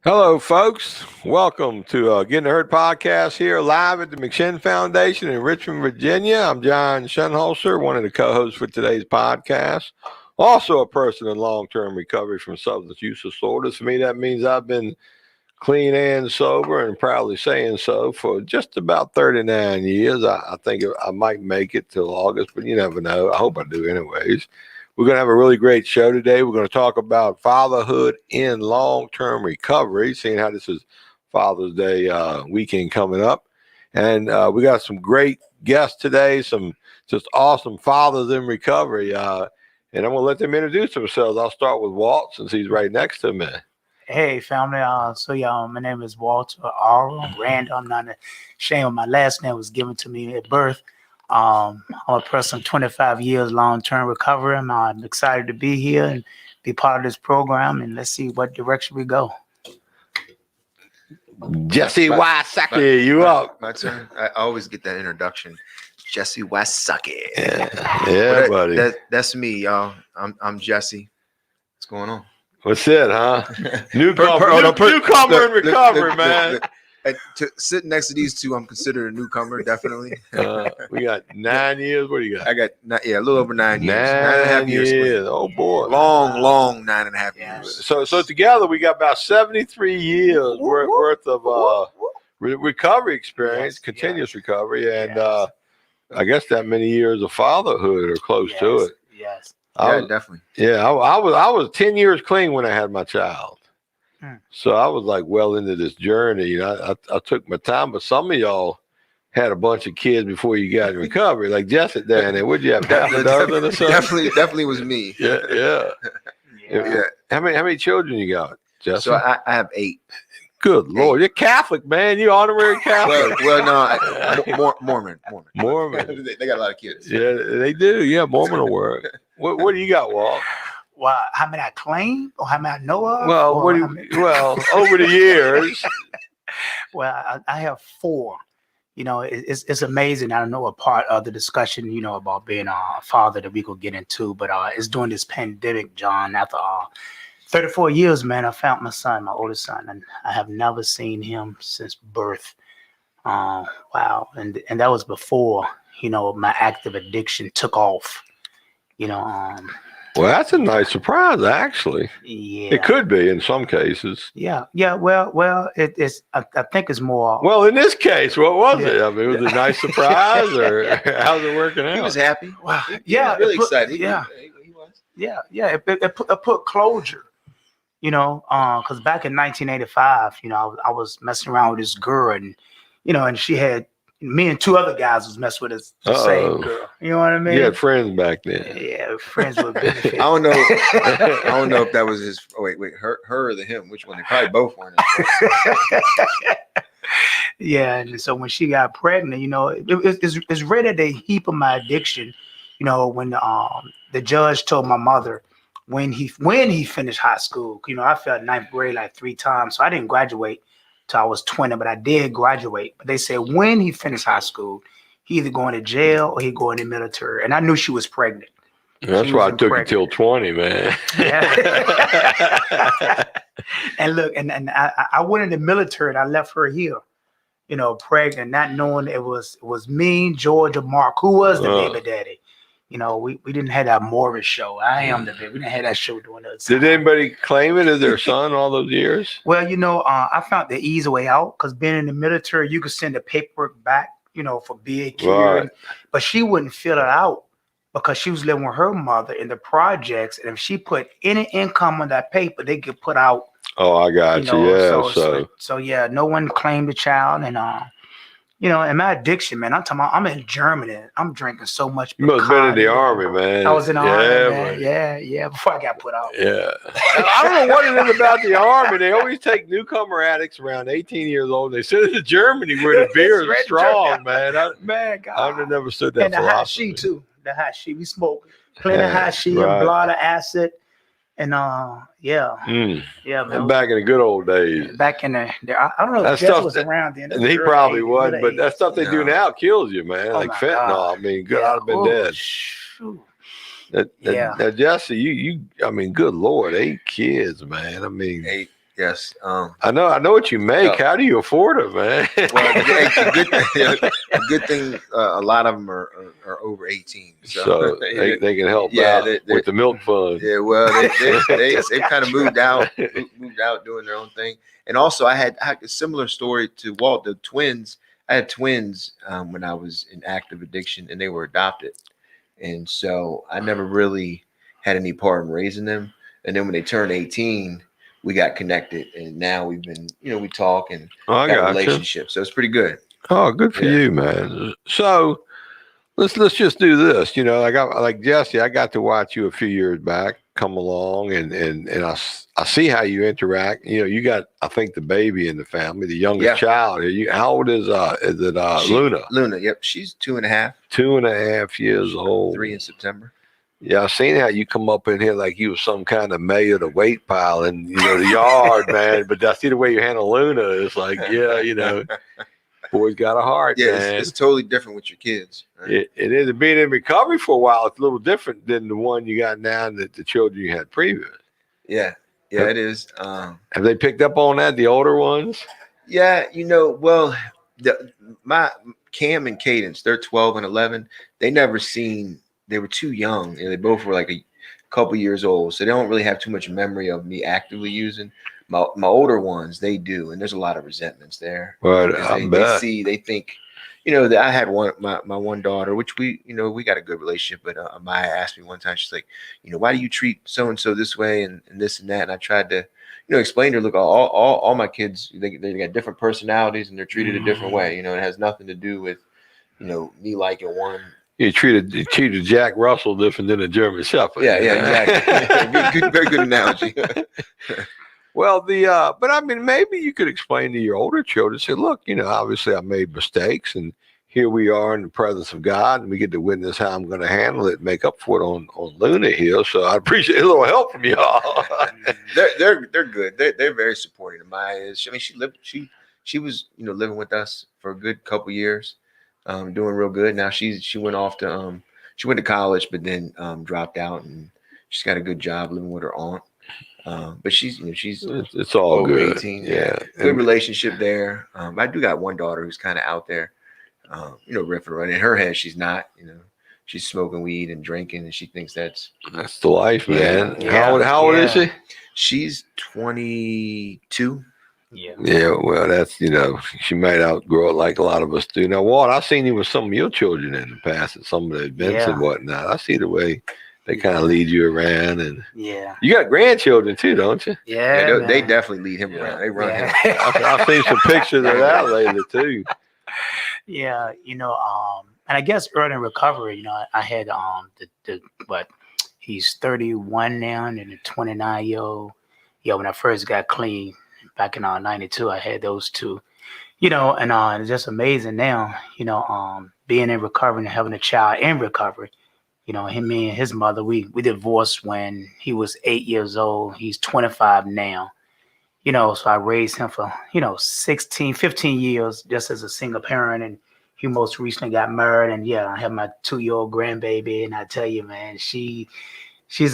Hello, folks. Welcome to Getting Heard podcast here live at the McShin Foundation in Richmond, Virginia. I'm John Shinholser, one of the co-hosts for today's podcast. Also a person in long-term recovery from substance use disorders. For me, that means I've been clean and sober, and proudly saying so, for just about 39 years. I think I might make it till August, but you never know. I hope I do anyways. We're going to have a really great show today. We're going to talk about fatherhood in long-term recovery, seeing how this is Father's Day weekend coming up. And we got some great guests today, some just awesome fathers in recovery. And I'm going to let them introduce themselves. I'll start with Walt, since he's right next to me. Hey, family. My name is Walter Randall. I'm not ashamed. My last name was given to me at birth. I'm a person 25 years long-term recovery. I'm excited to be here and be part of this program, and let's see what direction we go. Jesse Wysocki, you up? My turn. I always get that introduction. Jesse Wysocki. Yeah, buddy. That's me, y'all. I'm Jesse. What's going on? What's it, huh? Newcomer in recovery, man. Sitting next to these two, I'm considered a newcomer, definitely. We got 9 years. What do you got? I got a little over 9 years. 9.5 years. Oh boy, long 9.5 years. So together we got about 73 years worth of recovery experience, continuous recovery, and I guess that many years of fatherhood or close to it. Yes. Definitely. Yeah, I was 10 years clean when I had my child. So I was like well into this journey. You know, I took my time, but some of y'all had a bunch of kids before you got in recovery, like Jesse down there. Would you have half a dozen or something? Definitely was me. Yeah. How many children you got, Jesse? So I have 8. Good Lord, you're Catholic, man. You honorary Catholic. No, Mormon. Mormon. They got a lot of kids. Yeah, they do. Yeah, Mormon will work. What do you got, Walt? Well, how many I claim or how many I know of? Well, over the years. Well, I have 4. You know, it's amazing. I don't know a part of the discussion, you know, about being a father that we could get into, but it's during this pandemic, John, after 34 years, man, I found my son, my oldest son, and I have never seen him since birth. Wow. And that was before, you know, my active addiction took off, you know. Well, that's a nice surprise, actually. Yeah. It could be in some cases. Yeah. Well, it's. I think it's more. Well, in this case, what was it? I mean, was it a nice surprise, or how's it working out? He was happy. Well, He was really excited. He was. Yeah. It put closure. You know, because back in 1985, you know, I was messing around with this girl, and you know, and she had me and 2 other guys was messing with the same girl. You know what I mean? You had friends back then. Yeah, friends with benefits. I don't know if that was his. Oh, wait, her or him? Which one? They probably both weren't. Yeah, and so when she got pregnant, you know, it's right at the heap of my addiction. You know, when the judge told my mother when he finished high school, you know, I failed 9th grade like 3 times, so I didn't graduate till I was 20, but I did graduate. But they said when he finished high school, he either going to jail or he going to the military. And I knew she was pregnant. That's why I took it till 20, man. Yeah. And look, and I went in the military and I left her here, you know, pregnant, not knowing it was me, George, or Mark, who was the baby daddy. You know, we didn't have that Morris show. I am the baby. We didn't have that show during those times. Did anybody claim it as their son all those years? Well, you know, I found the easy way out because being in the military, you could send the paperwork back, you know, for BAQ. Right. But she wouldn't fill it out because she was living with her mother in the projects. And if she put any income on that paper, they could put out. Oh, I got you. Yeah. So yeah, no one claimed the child. And you know, and my addiction, man, I'm talking about, I'm in Germany. I'm drinking so much. You must have been in the Army, man. I was in the Army, man. Yeah, before I got put out. Yeah. I don't know what it is about the Army. They always take newcomer addicts around 18 years old. They send it to Germany where the beer is strong, man. I've never stood that. And the hashi too. The hashi. We smoke plenty of hashi and blotter acid. And yeah, man. Back in the good old days. Back in I don't know if Jeff was around then. And he probably was, but that stuff they do now kills you, man. Like fentanyl. God. I mean, I'd have been dead. Now, Jesse, you I mean, good Lord, 8 kids, man. I mean, 8. Yes. I know what you make. How do you afford it, man? Well, the good thing, a lot of them are over 18, so they can help out with the milk fund. Yeah, well, they've kind of moved out doing their own thing. And also, I had a similar story to Walt. The twins, I had twins when I was in active addiction, and they were adopted, and so I never really had any part in raising them. And then when they turned 18, we got connected, and now we've been, we talk and got a relationship. So it's pretty good. Oh, good for you, man. So let's just do this. Like Jesse, I got to watch you a few years back come along, and I see how you interact. You got, I think, the baby in the family, the youngest child. How old is it? Luna. Luna, yep, she's 2.5. 2.5 years old. 3 in September. Yeah, I seen how you come up in here like you was some kind of mayor of the weight pile in the yard, man. But I see the way you handle Luna. It's like, boy's got a heart. Yeah, man. It's totally different with your kids. Right? It is. Being in recovery for a while, it's a little different than the one you got now and the children you had previous. Yeah, it is. Have they picked up on that, the older ones? Yeah, well, my Cam and Cadence, they're 12 and 11. They were too young, and they both were like a couple years old, so they don't really have too much memory of me actively using. My older ones, they do, and there's a lot of resentments there. Right, they think, that I had my one daughter, which we got a good relationship, but Maya asked me one time, she's like, why do you treat so and so this way and this and that? And I tried to, explain to her, look, all my kids, they got different personalities and they're treated a different way. It has nothing to do with, me liking one. You treated Jack Russell different than a German Shepherd. Yeah, exactly. Very good analogy. Well, but I mean, maybe you could explain to your older children, say, look, obviously I made mistakes, and here we are in the presence of God, and we get to witness how I'm going to handle it, and make up for it on Luna here. So I appreciate a little help from y'all. They're good. They're very supportive of Maya. I mean, she was living with us for a good couple years. Doing real good. Now she went off to she went to college, but then dropped out, and she's got a good job living with her aunt. But she's it's all over good. 18. Yeah, good relationship there. I do got one daughter who's kind of out there, riffing around. In her head, she's not. She's smoking weed and drinking, and she thinks that's the life, man. Yeah. How old is she? She's 22. Yeah, well, that's, she might outgrow it like a lot of us do. Now, Walt, I've seen you with some of your children in the past at some of the events and whatnot. I see the way they kind of lead you around, and you got grandchildren too, don't you? Yeah, they definitely lead him around. They run him. I've seen some pictures of that lately too. Yeah, and I guess early in recovery, I had he's 31 now, and the 29-year-old. Yeah, when I first got clean. Back in 92, I had those two, and it's just amazing now, being in recovery and having a child in recovery. Me and his mother, we divorced when he was 8 years old. He's 25 now, so I raised him for, 15 years just as a single parent. And he most recently got married. And I have my 2-year-old grandbaby. And I tell you, man, she's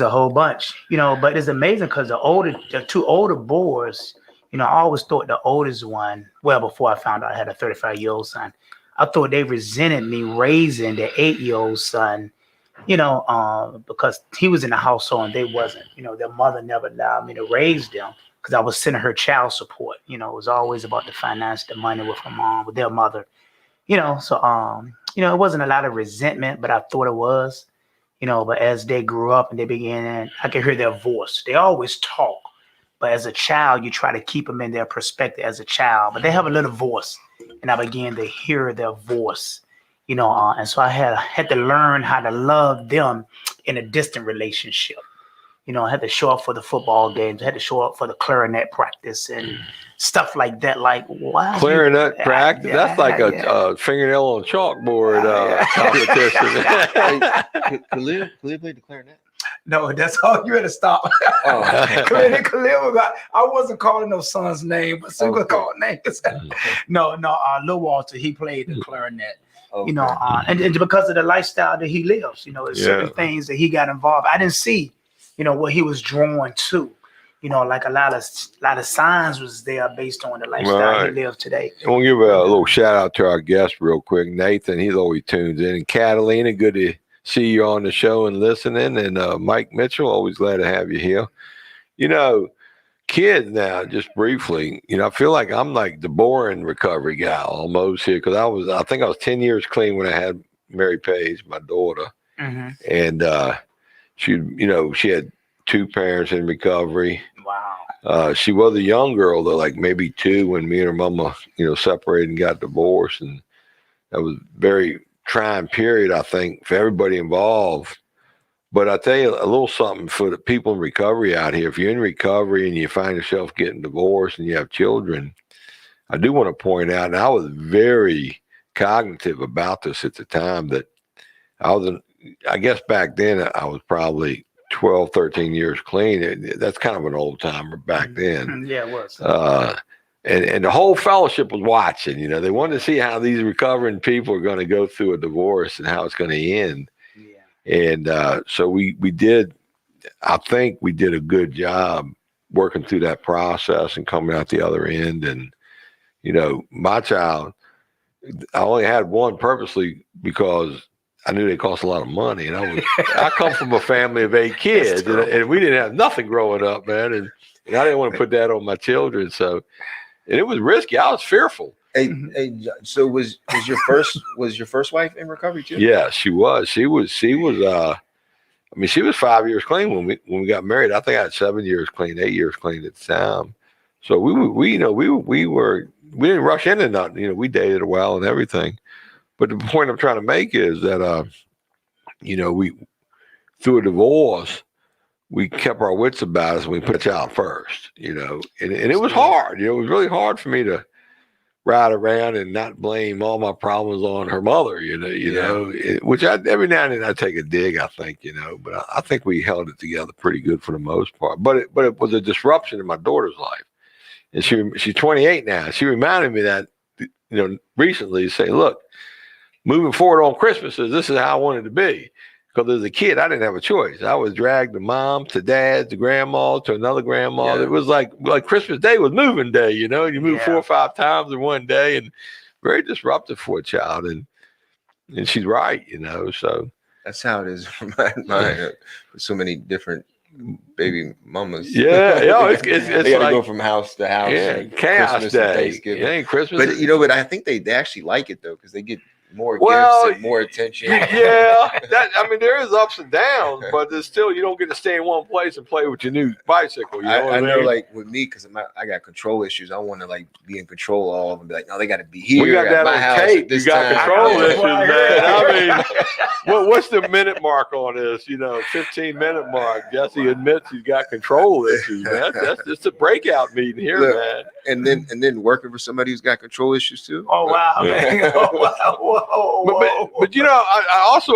a whole bunch, but it's amazing because the two older boys, I always thought the oldest one, well, before I found out I had a 35-year-old son, I thought they resented me raising the 8-year-old son, because he was in the household and they wasn't, their mother never allowed me to raise them because I was sending her child support. It was always about the finance, the money with her mom, with their mother, so, it wasn't a lot of resentment, but I thought it was, but as they grew up and they began, I could hear their voice. They always talk. But as a child, you try to keep them in their perspective as a child. But they have a little voice, and I began to hear their voice, and so I had to learn how to love them in a distant relationship. I had to show up for the football games. I had to show up for the clarinet practice and stuff like that. Like, why? Clarinet practice? That's like a fingernail on a chalkboard competition. Khalil played the clarinet? No, that's all. You had to stop. Khalil, I wasn't calling no son's name, but some good call names. No, Lil Walter, he played the clarinet. Okay. And because of the lifestyle that he lives, there's certain things that he got involved. I didn't see, what he was drawn to, like a lot of signs was there based on the lifestyle he lived today. I want to give a little shout out to our guest real quick, Nathan. He's always tunes in, and Catalina, good to see you on the show and listening. And Mike Mitchell, always glad to have you here. Kids now, just briefly, I feel like I'm like the boring recovery guy almost here, because I think I was 10 years clean when I had Mary Page, my daughter. Mm-hmm. And she had 2 parents in recovery. Wow. She was a young girl though, like maybe 2 when me and her mama, separated and got divorced. And that was a very trying period, I think, for everybody involved. But I tell you a little something for the people in recovery out here. If you're in recovery and you find yourself getting divorced and you have children, I do want to point out, and I was very cognitive about this at the time, that I guess back then I was probably 12, 13 years clean. That's kind of an old timer back then. Yeah, it was. And the whole fellowship was watching. They wanted to see how these recovering people are going to go through a divorce and how it's going to end. And so we did, I think we did a good job working through that process and coming out the other end. And, my child, I only had one purposely because I knew they cost a lot of money. And I come from a family of 8 kids and we didn't have nothing growing up, man. And I didn't want to put that on my children. So, and it was risky. I was fearful. Hey, so was your first wife in recovery too? Yeah, she was. She was. She was 5 years clean when we got married. I think I had 7 years clean, 8 years clean at the time. So we didn't rush into nothing. We dated a while and everything. But the point I'm trying to make is that we, through a divorce, we kept our wits about us and we put the child first. And it was hard. It was really hard for me to ride around and not blame all my problems on her mother, which every now and then I take a dig, I think, but I think we held it together pretty good for the most part. But it was a disruption in my daughter's life. And she's 28 now. She reminded me that, recently, say, look, moving forward on Christmases, this is how I wanted to be. Because as a kid, I didn't have a choice. I was dragged to mom, to dad, to grandma, to another grandma. Yeah. It was like Christmas Day was moving day, You move 4 or 5 times in one day, and very disruptive for a child. And she's right, So that's how it is for mine. With so many different baby mamas. Yeah, it's they gotta go from house to house. Yeah, chaos Christmas day. And Thanksgiving. It ain't Christmas. But but I think they actually like it though, because they get more gifts and more attention. Yeah, there is ups and downs, but there's still, you don't get to stay in one place and play with your new bicycle. I know, like with me, because I got control issues. I want to be in control of all of them. Be like, no, they got to be here. We got that on tape. You got control issues, man. What's the minute mark on this? 15-minute mark. Jesse admits he's got control issues, man. That's just a breakout meeting here, man. And then working for somebody who's got control issues too. Oh wow, man. Oh wow. But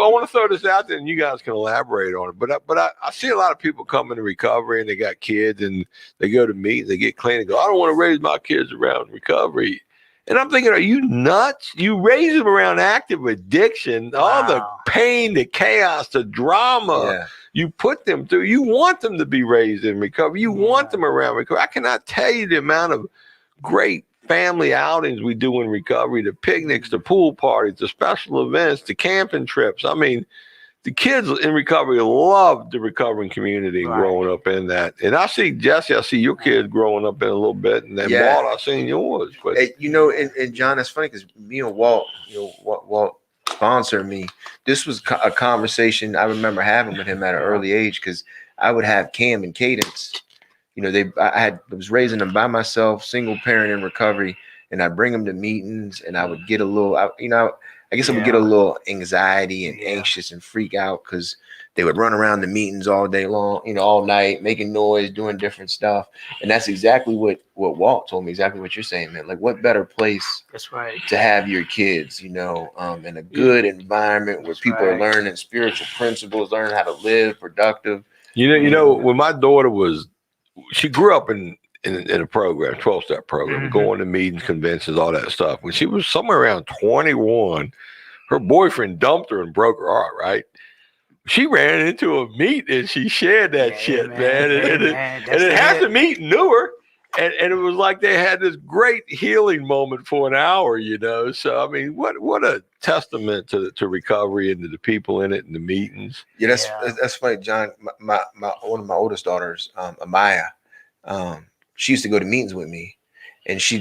I want to throw this out there, and you guys can elaborate on it. But I see a lot of people come into recovery and they got kids and they go to meetings, they get clean and go, I don't want to raise my kids around recovery. And I'm thinking, are you nuts? You raise them around active addiction, all the pain, the chaos, the drama you put them through. You want them to be raised in recovery. You want them around recovery. I cannot tell you the amount of great family outings we do in recovery, the picnics, the pool parties, the special events, the camping trips. The kids in recovery love the recovering community and growing up in that. And I see, Jesse, your kids growing up in a little bit, and then Walt, I've seen yours. But and John, that's funny because me and Walt, Walt sponsored me. This was a conversation I remember having with him at an early age, because I would have Cam and Cadence. I was raising them by myself, single parent in recovery, and I'd bring them to meetings, and I would get a little, I would get a little anxiety and anxious and freak out because they would run around the meetings all day long, all night, making noise, doing different stuff. And that's exactly what Walt told me, exactly what you're saying, man. Like, what better place to have your kids, in a good environment where people are learning spiritual principles, learning how to live productive. When my daughter she grew up in a program, 12-step program, going to meetings, conventions, all that stuff. When she was somewhere around 21, her boyfriend dumped her and broke her heart, right? she ran into a meet and she shared that shit, man. And it has the meet knew her. And it was like they had this great healing moment for an hour, you know. So I mean, what a testament to recovery and to the people in it and the meetings. Yeah, that's funny, John. My one of my oldest daughters, Amaya, she used to go to meetings with me, and she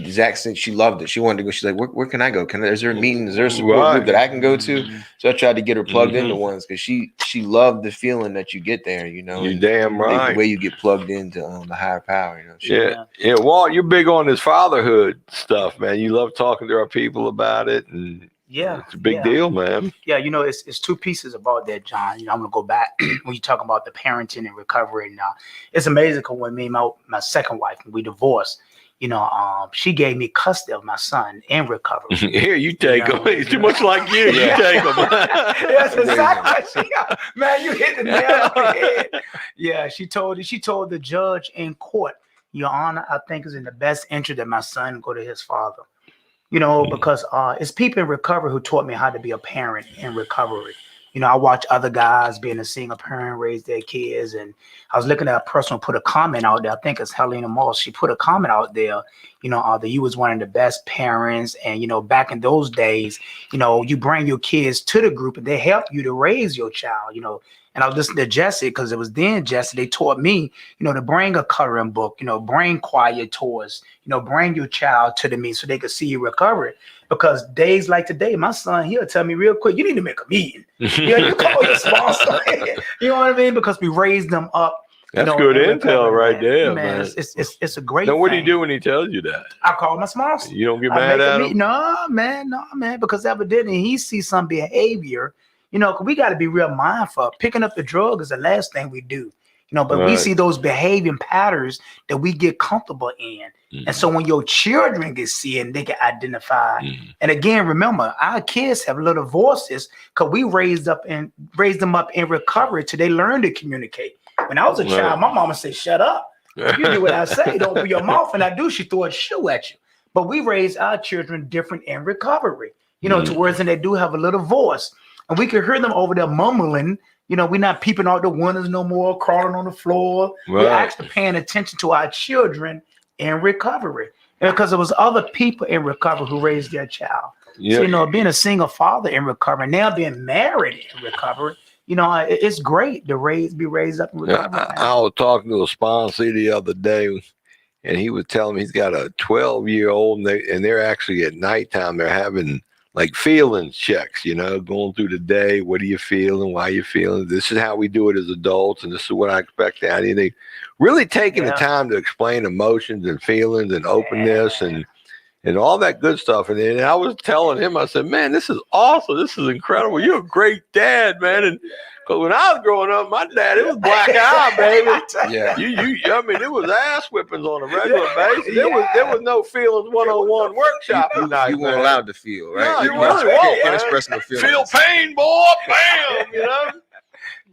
loved it. She wanted to go. She's like, where can I go? Is there a meeting? Is there a support group that I can go to? So I tried to get her plugged into ones because she loved the feeling that you get there. You know, you're damn right. The way you get plugged into the higher power. You know. Yeah. Walt, you're big on this fatherhood stuff, man. You love talking to our people about it, and it's a big deal, man. Yeah, you know, it's two pieces about that, John. You know, I'm gonna go back when you talk about the parenting and recovery. Now, it's amazing because when me and my second wife, when we divorced, you know, she gave me custody of my son in recovery. Here, you take him. He's too much like you. You take him. That's exactly. Man, you hit the nail on the head. Yeah, she told the judge in court, Your Honor, I think it's in the best interest that my son go to his father. You know, because it's people in recovery who taught me how to be a parent in recovery. You know, I watch other guys being a single parent raise their kids, and I was looking at a person who put a comment out there. I think it's Helena Moss. She put a comment out there, you know, that you was one of the best parents, and you know, back in those days, you know, you bring your kids to the group and they help you to raise your child, you know. And I was listening to Jesse because it was then Jesse. They taught me, you know, to bring a coloring book, you know, bring quiet toys, you know, bring your child to the meeting so they could see you recover. Because days like today, my son, he'll tell me real quick, you need to make a meeting. Yeah, you call your sponsor. You know what I mean? Because we raised them up. That's good intel right there, man. It's a great thing. Now, what do you do when he tells you that? I call my sponsor. You don't get mad at him? No, man. Because evidently he sees some behavior. You know, we got to be real mindful. Picking up the drug is the last thing we do. You know, but we see those behaving patterns that we get comfortable in. And so when your children get seen, they can identify. And again, remember, our kids have little voices because we raised them up in recovery till they learn to communicate. When I was a child, my mama said, shut up. You do what I say. Don't open your mouth. And I do. She threw a shoe at you. But we raise our children different in recovery, you know, towards them they do have a little voice. And we can hear them over there mumbling. You know, we're not peeping out the windows no more, crawling on the floor. We're actually paying attention to our children in recovery. And because there was other people in recovery who raised their child. Yeah. So, you know, being a single father in recovery, now being married in recovery, you know, it's great to be raised up in recovery. I was talking to a sponsor the other day, and he was telling me he's got a 12-year-old, and they're actually at nighttime, they're having like feelings checks, you know, going through the day. What are you feeling? Why are you feeling? This is how we do it as adults, and this is what I expect out of you. They really taking the time to explain emotions and feelings and openness and all that good stuff. And then I was telling him, I said, man, this is awesome. This is incredible. You're a great dad, man. And because when I was growing up, my dad, it was black eye, baby. Yeah. I mean, it was ass whippings on a regular basis. There was no feelings one-on-one workshop. You weren't allowed to feel, right? No, you really won't. Can't express no feelings. Feel pain, boy, bam, you know?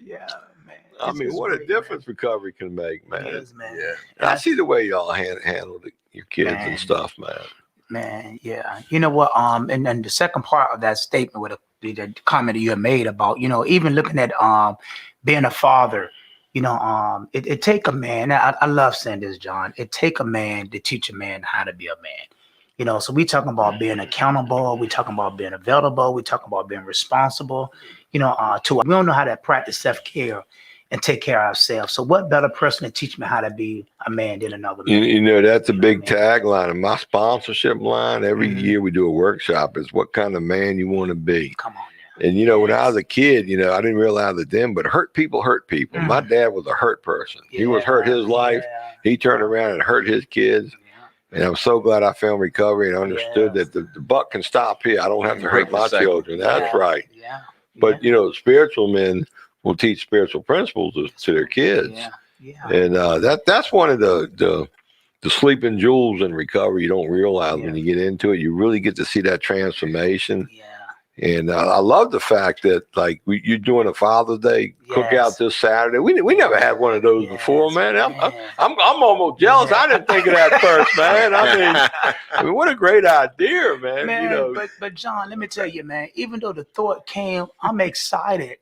Yeah, man. I mean, what a difference recovery can make, man. It is, man. Yeah. I see the way y'all handle your kids and stuff, man. Man, yeah. You know what? And then the second part of that statement with the comment that you had made about, you know, even looking at being a father, you know, it take a man. I love saying this, John. It take a man to teach a man how to be a man. You know, so we talking about being accountable. We talking about being available. We talking about being responsible. You know, we don't know how to practice self-care and take care of ourselves. So what better person to teach me how to be a man than another man? You know, that's a big tagline. In my sponsorship line, every year we do a workshop, is what kind of man you want to be. Come on now. And, you know, when I was a kid, you know, I didn't realize it then, but hurt people hurt people. My dad was a hurt person. He was hurt his life. He turned around and hurt his kids. And I'm so glad I found recovery and understood that the buck can stop here. I don't have to hurt my children. That's right. But, you know, spiritual men will teach spiritual principles to their kids. And that's one of the sleeping jewels in recovery you don't realize when you get into it. You really get to see that transformation. And I love the fact that, like, you're doing a Father's Day cookout this Saturday. We never had one of those before, man. I'm almost jealous. I didn't think of that first, man. I mean, what a great idea, man. You know. But John, let me tell you, man. Even though the thought came, I'm excited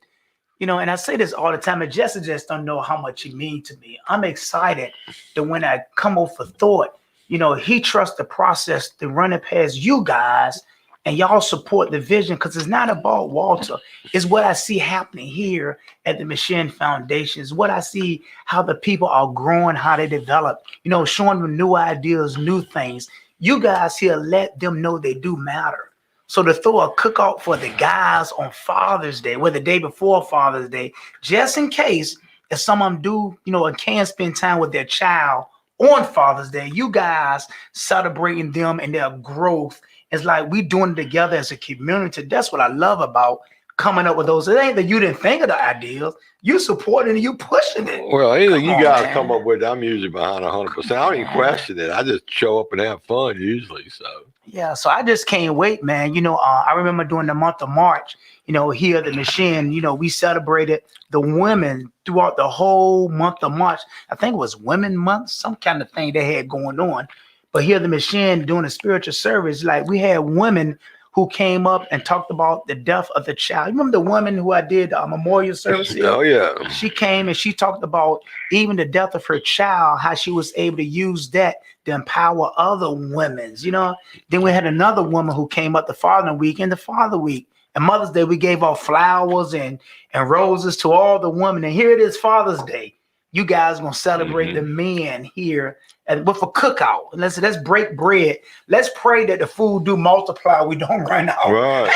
You know, and I say this all the time, and Jesse just don't know how much he means to me. I'm excited that when I come over for thought, you know, he trusts the process to run it past you guys, and y'all support the vision because it's not about Walter. It's what I see happening here at the Machine Foundation. It's what I see how the people are growing, how they develop, you know, showing them new ideas, new things. You guys here let them know they do matter. So to throw a cookout for the guys on Father's Day, or the day before Father's Day, just in case if some of them do, you know, and can spend time with their child on Father's Day, you guys celebrating them and their growth. It's like we doing it together as a community. That's what I love about coming up with those. It ain't that you didn't think of the ideas. You supporting and you pushing it. Well, anything you guys man. come up with, I'm usually behind 100%. I don't even question it. I just show up and have fun usually. So Yeah, so I just can't wait, man. You know, I remember during the month of March, you know, here at the Machine, you know, we celebrated the women throughout the whole month of March. I think it was Women Month, some kind of thing they had going on. But here at the Machine, doing a spiritual service, like we had women who came up and talked about the death of the child. You remember the woman who I did a memorial service here? oh yeah, She came and she talked about even the death of her child, how she was able to use that to empower other women's, you know. Then we had another woman who came up the following week and the Father Week. And Mother's Day, we gave out flowers and roses to all the women. And here it is, Father's Day. You guys gonna celebrate the men here and with a cookout. And let's break bread. Let's pray that the food do multiply. We don't run out. right.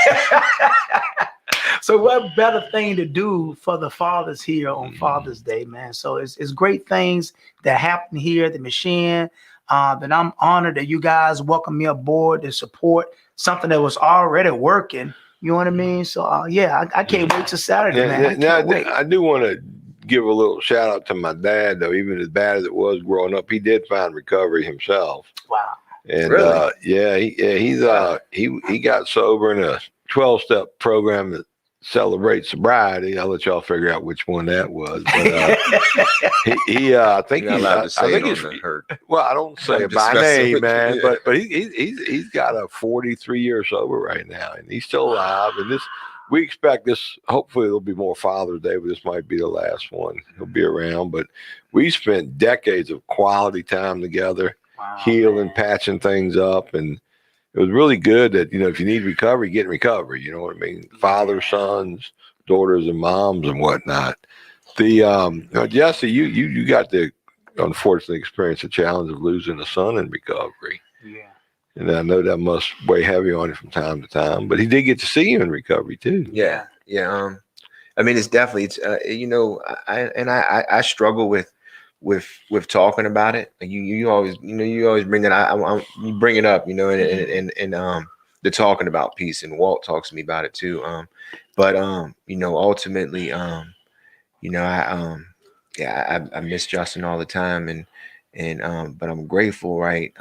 So what better thing to do for the fathers here on Father's Day, man? So it's great things that happen here at the Machine. That I'm honored that you guys welcome me aboard to support something that was already working. You know what I mean? So yeah, I can't wait till Saturday, man. I do want to give a little shout out to my dad, though. Even as bad as it was growing up, he did find recovery himself. Wow. And Really? he got sober in a 12-step program that celebrates sobriety. I'll let y'all figure out which one that was. But I think You're not allowed to say I think it it's on the hurt. well, I don't say I'm it just by messing name, with you, man. yeah. But he's got a 43-year sober right now, and he's still alive. And we expect this. Hopefully, there'll be more Father's Day, but this might be the last one. He'll be around. But we spent decades of quality time together, healing, man. patching things up, and it was really good that, you know, if you need recovery, get in recovery. You know what I mean? Fathers, sons, daughters, and moms and whatnot. Jesse, you got to unfortunately experience the challenge of losing a son in recovery. Yeah. And I know that must weigh heavy on you from time to time, but he did get to see you in recovery too. Yeah. I mean, it's definitely you know, I struggle with talking about it. Like you always bring that you bring it up, you know, and the talking about peace, and Walt talks to me about it too. But you know, ultimately, you know, I miss Justin all the time, and but I'm grateful, right?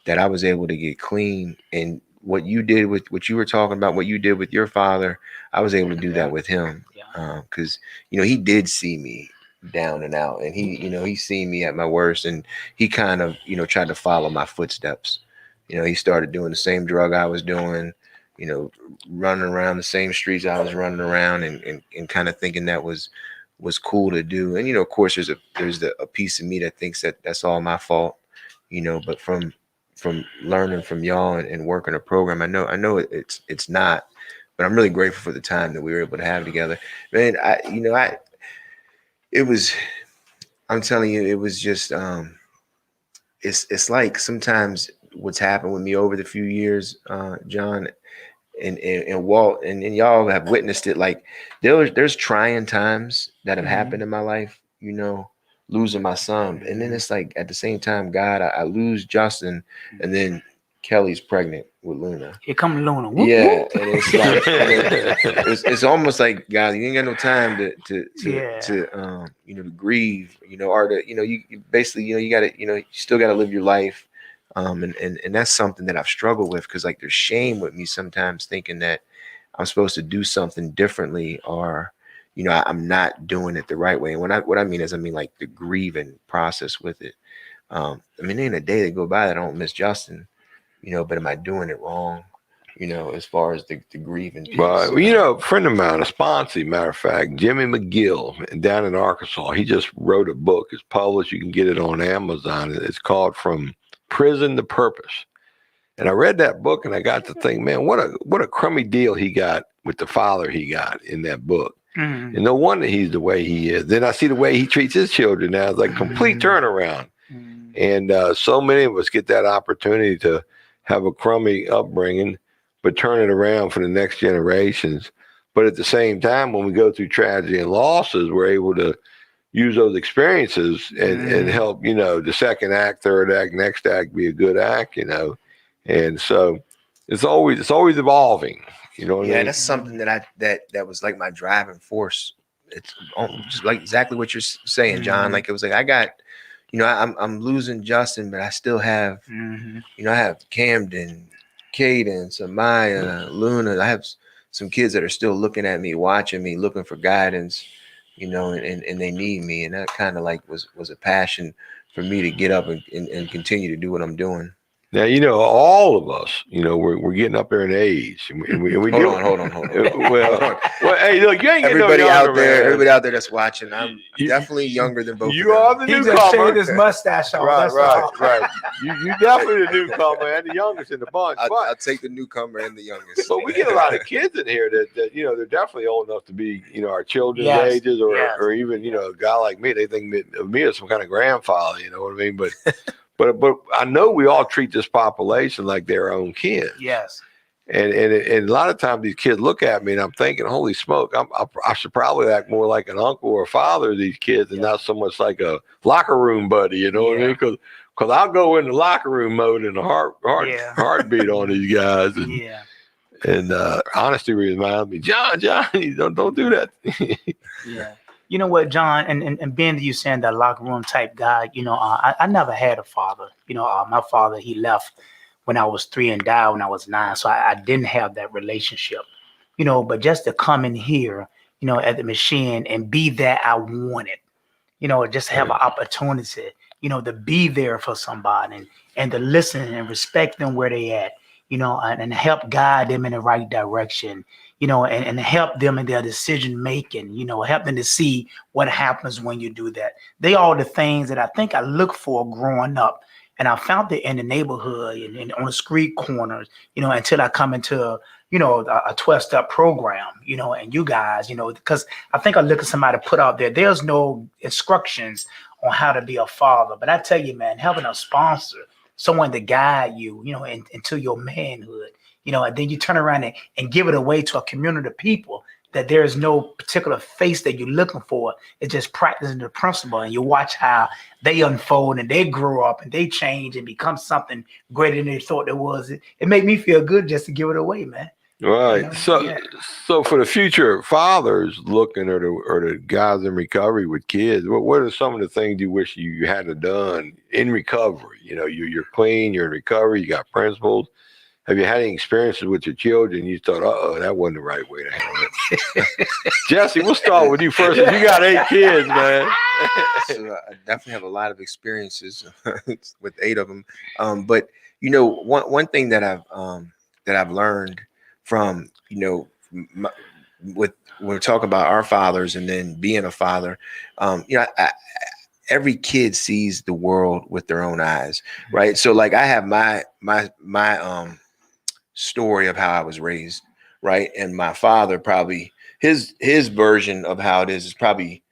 That I was able to get clean, and what you did with what you were talking about, what you did with your father, I was able to do that with him, because you know, he did see me down and out, and he seen me at my worst, and he kind of, you know, tried to follow my footsteps. You know, he started doing the same drug I was doing, you know, running around the same streets I was running around, and kind of thinking that was cool to do. And you know, of course, there's a piece of me that thinks that that's all my fault, you know. But from learning from y'all and working a program, I know it's not. But I'm really grateful for the time that we were able to have together. Man, I'm telling you, it was just it's like sometimes what's happened with me over the few years, John and Walt, and y'all have witnessed it. Like there's trying times that have happened in my life, you know, losing my son, and then it's like at the same time, God, I lose Justin, and then Kelly's pregnant with Luna. Here come Luna. Whoop, Yeah, whoop. and it's like it's almost like, God, you ain't got no time to you know, to grieve, you know, or to, you know, you basically, you know, you gotta, you know, you still gotta live your life. And that's something that I've struggled with, because like there's shame with me sometimes, thinking that I'm supposed to do something differently, or you know, I'm not doing it the right way. And what I mean is, I mean like the grieving process with it. I mean, ain't a day that go by that I don't miss Justin, you know, but am I doing it wrong? as far as the grieving piece. Well, a friend of mine, a sponsee, matter of fact, Jimmy McGill down in Arkansas, he just wrote a book. It's published. You can get it on Amazon. It's called From Prison to Purpose. And I read that book and I got to think, man, what a crummy deal he got with the father he got in that book. Mm. And no wonder he's the way he is. Then I see the way he treats his children now. It's like complete turnaround. And so many of us get that opportunity to have a crummy upbringing, but turn it around for the next generations. But at the same time, when we go through tragedy and losses, we're able to use those experiences and help, the second act, third act, next act be a good act, And so it's always evolving. You know what I mean? That's something that was like my driving force. It's just like exactly what you're saying, John. Like it was like I got, I'm losing Justin, but I still have, I have Camden, Caden, Samaya, Luna. I have some kids that are still looking at me, watching me, looking for guidance, and they need me. And that kind of like was a passion for me to get up and continue to do what I'm doing. Now, all of us, we're getting up there in age. And we hold on. Well, hey, look, you ain't getting everybody no younger, out there, man. everybody out there that's watching, I'm definitely younger than both you of them. are the He newcomer. just shaved his mustache off. Right. You definitely the newcomer and the youngest in the bunch. I'll take the newcomer and the youngest. But we get a lot of kids in here that they're definitely old enough to be, our children's ages, or even, a guy like me. They think of me as some kind of grandfather, you know what I mean? But I know we all treat this population like their own kids. Yes. And a lot of times these kids look at me and I'm thinking, holy smoke, I should probably act more like an uncle or a father to these kids and not so much like a locker room buddy, you know what I mean? Because I'll go into locker room mode and a heartbeat on these guys. And honesty reminds me, John, don't do that. Yeah. You know what, John, and being you saying that locker room type guy, I never had a father. My father, he left when I was 3 and died when I was 9. So I didn't have that relationship, but just to come in here, at the machine and be that I wanted, just have an opportunity, to be there for somebody and to listen and respect them where they at, and help guide them in the right direction. And help them in their decision making, help them to see what happens when you do that. They are the things that I think I looked for growing up. And I found it in the neighborhood and on the street corners, until I come into, a 12-step program, and you guys, because I think I look at somebody put out there's no instructions on how to be a father. But I tell you, man, having a sponsor, someone to guide you, into your manhood, and then you turn around and give it away to a community of people that there is no particular face that you're looking for. It's just practicing the principle, and you watch how they unfold and they grow up and they change and become something greater than they thought it was. It made me feel good just to give it away, man. Right. So for the future fathers looking or the guys in recovery with kids, what are some of the things you wish you had done in recovery? You're clean, you're in recovery, you got principles. Have you had any experiences with your children? You thought, that wasn't the right way to handle it. Jesse, we'll start with you first. You got 8 kids, man. So I definitely have a lot of experiences with 8 of them. But one thing that I've learned from with when we talk about our fathers and then being a father, every kid sees the world with their own eyes, right? So like I have my story of how I was raised, right? And my father probably his version of how it is probably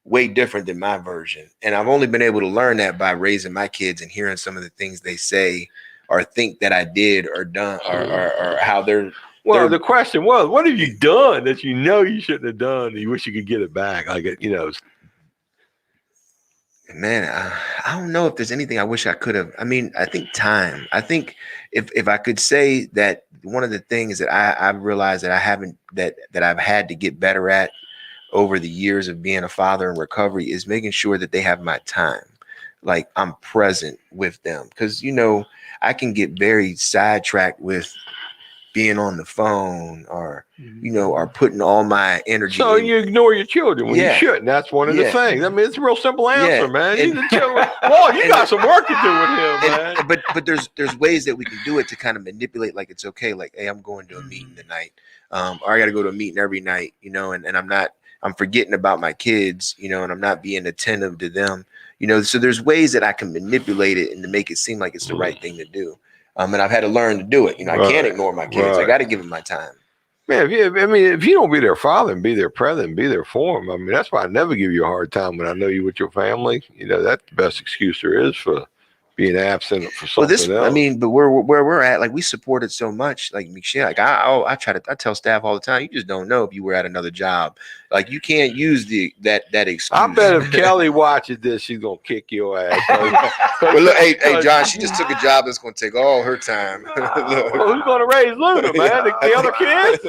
way different than my version. And I've only been able to learn that by raising my kids and hearing some of the things they say or think that I did or done or how they're. Well, the question was, what have you done that you shouldn't have done and you wish you could get it back? Like, Man, I don't know if there's anything I wish I could have. I mean, I think time. I think if I could say that one of the things that I've realized that I haven't that I've had to get better at over the years of being a father in recovery is making sure that they have my time. Like I'm present with them because I can get very sidetracked with being on the phone or, or putting all my energy. So you ignore your children when you shouldn't. That's one of the things. I mean, it's a real simple answer, man. You got some work to do with him, man. But there's ways that we can do it to kind of manipulate, like it's okay, like, hey, I'm going to a meeting tonight, or I got to go to a meeting every night, and I'm forgetting about my kids, and I'm not being attentive to them, so there's ways that I can manipulate it and to make it seem like it's the right thing to do. And I've had to learn to do it. I can't ignore my kids. I got to give them my time. Man, if you don't be their father and be their present and be there for them, I mean, that's why I never give you a hard time when I know you with your family. That's the best excuse there is for being absent for something else. I mean, but where we're at, like we support it so much, like Michelle, like I tell staff all the time, you just don't know if you were at another job. Like you can't use that excuse. I bet if Kelly watches this, she's gonna kick your ass. Well, look, hey, John, she just took a job that's gonna take all her time. Well, who's gonna raise Luna, man? The other kids?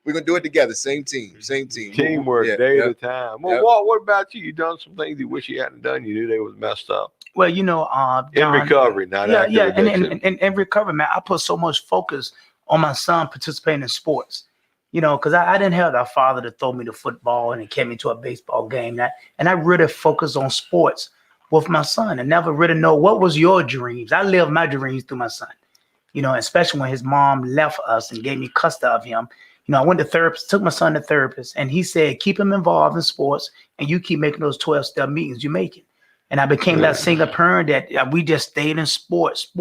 We're gonna do it together. Same team. Teamwork, day at a time. Well, Walt, what about you? You done some things you wish you hadn't done. You knew they was messed up. Well, John, in recovery, not active addiction. And in recovery, man, I put so much focus on my son participating in sports. Because I didn't have that father to throw me the football and carry me to a baseball game. And I really focused on sports with my son and never really know what was your dreams. I lived my dreams through my son. Especially when his mom left us and gave me custody of him. I went to therapist, took my son to therapist, and he said, keep him involved in sports, and you keep making those 12-step meetings you're making. And I became that single parent that we just stayed in sports.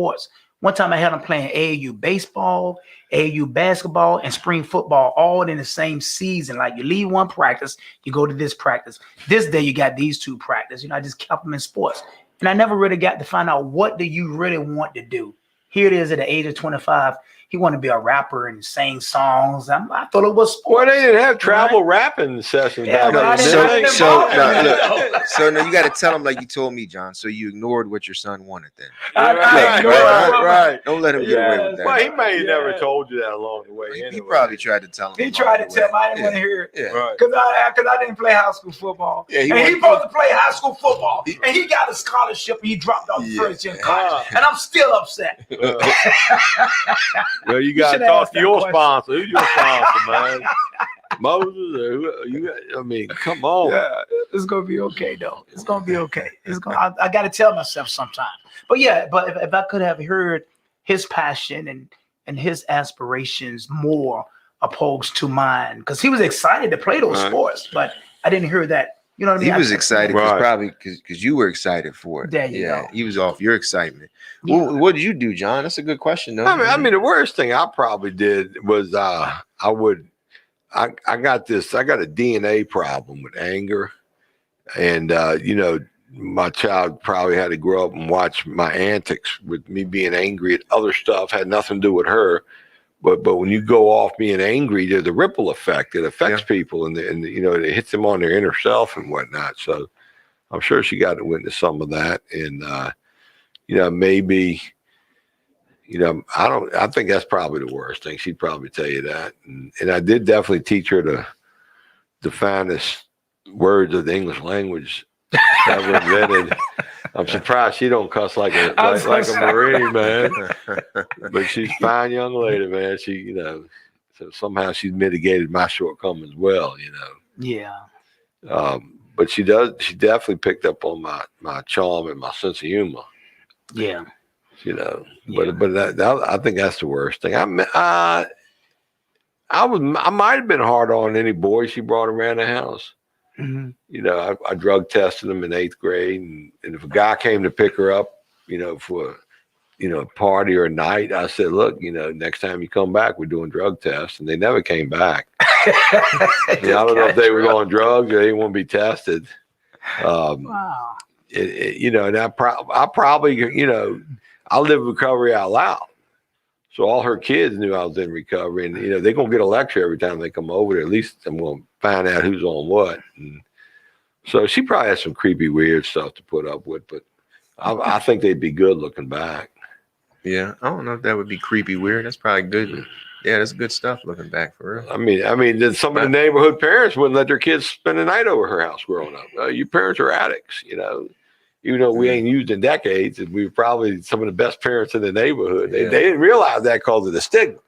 One time I had him playing AAU baseball, AAU basketball, and spring football all in the same season. Like you leave one practice, you go to this practice. This day you got these two practice. I just kept him in sports. And I never really got to find out what do you really want to do. Here it is at the age of 25. He wanted to be a rapper and sing songs. I thought it was sports. Well, they didn't have travel rapping sessions. Yeah, back but so you got to tell him like you told me, John. So you ignored what your son wanted then. Right. Don't let him get away with that. Well, he may have never told you that along the way. He probably tried to tell him. He tried to tell me. I didn't want to hear it. Yeah. Because I didn't play high school football. Yeah, he supposed to play high school football. And he got a scholarship and he dropped off the first year in college. And I'm still upset. Well, you got to talk to your sponsor. Who's your sponsor, man? Moses? Or who? I mean, come on. Yeah, it's going to be okay, though. It's going to be okay. I got to tell myself sometimes. But if I could have heard his passion and his aspirations more opposed to mine, because he was excited to play those sports, but I didn't hear that. You know what I mean? He was excited probably because you were excited for it. There you go. He was off your excitement. Yeah. What did you do, John? That's a good question, though. I mean, the worst thing I probably did was I got a DNA problem with anger, and my child probably had to grow up and watch my antics with me being angry at other stuff. Had nothing to do with her. But when you go off being angry, there's a ripple effect. It affects people, and it hits them on their inner self and whatnot. So I'm sure she got to witness some of that, and maybe I think that's probably the worst thing. She'd probably tell you that, and I did definitely teach her the finest words of the English language ever invented. I'm surprised she don't cuss like a Marine, man. But she's a fine young lady, man. She, so somehow she's mitigated my shortcomings well, Yeah. But she definitely picked up on my charm and my sense of humor. Yeah. But that I think that's the worst thing. I might have been hard on any boy she brought around the house. Mm-hmm. I drug tested them in 8th grade, and if a guy came to pick her up, for a party or a night, I said, look, next time you come back, we're doing drug tests, and they never came back. I don't know if they were on drugs or they didn't want to be tested. Wow. And I probably, I live recovery out loud. So all her kids knew I was in recovery, and they're gonna get a lecture every time they come over there. At least I'm gonna find out who's on what. And so she probably has some creepy, weird stuff to put up with, but I think they'd be good looking back. Yeah, I don't know if that would be creepy, weird. That's probably good. Yeah, that's good stuff looking back for real. I mean, then some of the neighborhood parents wouldn't let their kids spend the night over her house growing up. Your parents are addicts, even though we ain't used in decades, and we were probably some of the best parents in the neighborhood. They Yeah. didn't realize that because of the stigma.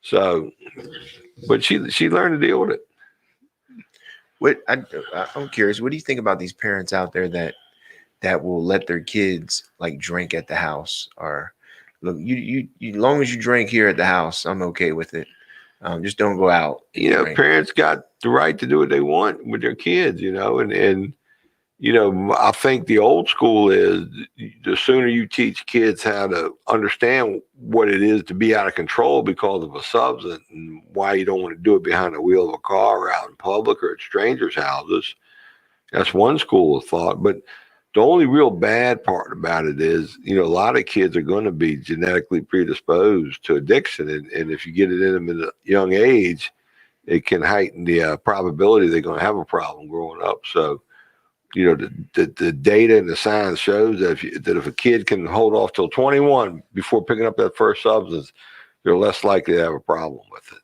So, but she learned to deal with it. I'm curious. What do you think about these parents out there that will let their kids like drink at the house? Or look, you as long as you drink here at the house, I'm okay with it. Just don't go out. You know, drink. parents got the right to do what they want with their kids, you know, and you know, I think the old school is the sooner you teach kids how to understand what it is to be out of control because of a substance and why you don't want to do it behind the wheel of a car or out in public or at strangers' houses. That's one school of thought. But the only real bad part about it is, you know, a lot of kids are going to be genetically predisposed to addiction. And if you get it in them at a young age, it can heighten the probability they're going to have a problem growing up. So, you know, the data and the science shows that if a kid can hold off till 21 before picking up that first substance, they're less likely to have a problem with it.